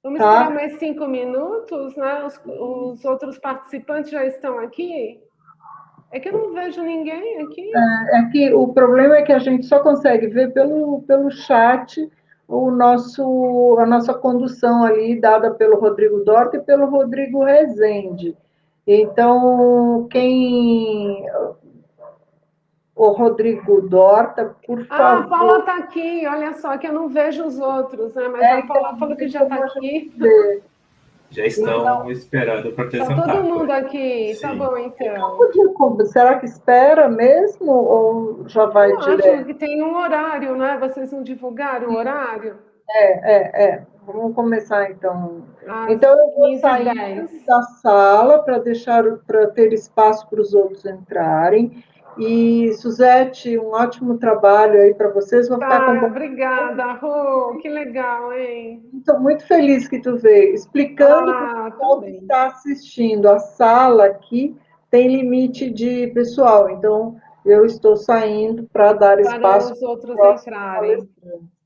Speaker 4: Vamos esperar mais 5 minutos, né? Os outros participantes já estão aqui? É que eu não vejo ninguém aqui.
Speaker 1: É que o problema é que a gente só consegue ver pelo chat a nossa condução ali, dada pelo Rodrigo Dorta e pelo Rodrigo Rezende. Então, o Rodrigo Dorta, por favor...
Speaker 4: A Paula está aqui, olha só, que eu não vejo os outros, né? Mas a Paula falou que já está aqui.
Speaker 5: Já estão esperando para ter
Speaker 4: Está todo mundo aqui, sim. Tá bom, então.
Speaker 1: Será que espera mesmo ou já vai direto?
Speaker 4: Acho que tem um horário, né? Vocês não divulgaram o horário?
Speaker 1: Vamos começar, então. Então, eu vou sair da sala para ter espaço para os outros entrarem. E, Suzete, um ótimo trabalho aí para vocês. Vou ficar com...
Speaker 4: Obrigada, Rô, que legal, hein?
Speaker 1: Estou muito feliz que tu veio. Explicando para o pessoal que está assistindo, a sala aqui tem limite de pessoal, então eu estou saindo para dar espaço
Speaker 4: para os outros entrarem.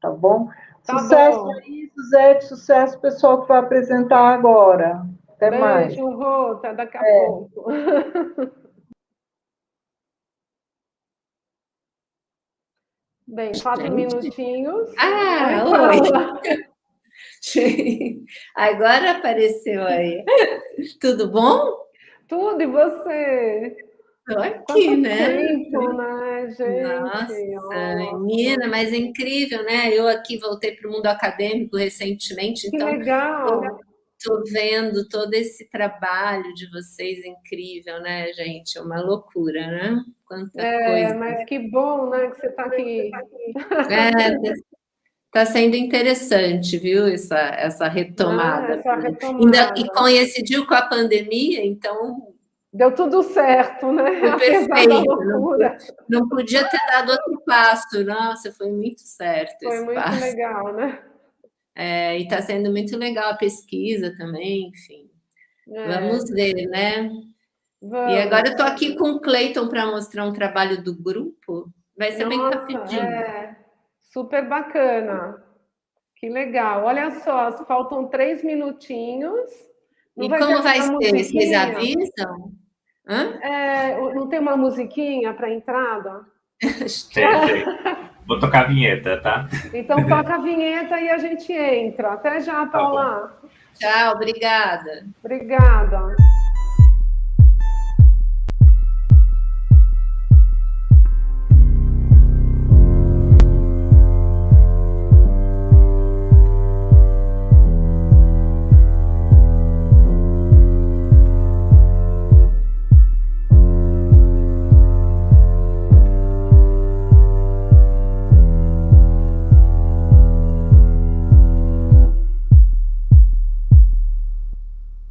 Speaker 1: Tá bom? Sucesso aí, Suzete, sucesso pessoal que vai apresentar agora. Até mais.
Speaker 4: Beijo, Rô, até daqui a pouco. Bem, 4 minutinhos.
Speaker 6: Oi! Agora apareceu aí. Tudo bom?
Speaker 4: Tudo, e você?
Speaker 6: Estou aqui, né?
Speaker 4: Tempo, né, gente?
Speaker 6: Nossa, menina, mas é incrível, né? Eu aqui voltei para o mundo acadêmico recentemente, então...
Speaker 4: Que legal!
Speaker 6: Estou vendo todo esse trabalho de vocês, incrível, né, gente? É uma loucura, né? Quanta coisa.
Speaker 4: Mas que bom, né, que você está aqui.
Speaker 6: Está sendo interessante, viu, essa retomada.
Speaker 4: Essa retomada.
Speaker 6: E coincidiu com a pandemia, então
Speaker 4: Deu tudo certo, né?
Speaker 6: Foi
Speaker 4: Apesar da
Speaker 6: perfeito.
Speaker 4: loucura.
Speaker 6: Não podia ter dado outro passo. Nossa, foi muito certo
Speaker 4: Foi
Speaker 6: esse
Speaker 4: muito
Speaker 6: passo.
Speaker 4: legal, né?
Speaker 6: E está sendo muito legal a pesquisa também, enfim. Vamos ver, né?
Speaker 4: Vamos.
Speaker 6: E agora eu estou aqui com o Cleiton para mostrar um trabalho do grupo. Vai ser bem rapidinho.
Speaker 4: Super bacana. Que legal. Olha só, faltam 3 minutinhos.
Speaker 6: Não e como vai ser? Vocês avisam?
Speaker 4: Não tem uma musiquinha para entrada?
Speaker 5: Tem. Vou tocar a vinheta, tá?
Speaker 4: Então toca a vinheta e a gente entra. Até já, Paula.
Speaker 6: Tchau, obrigada.
Speaker 4: Obrigada.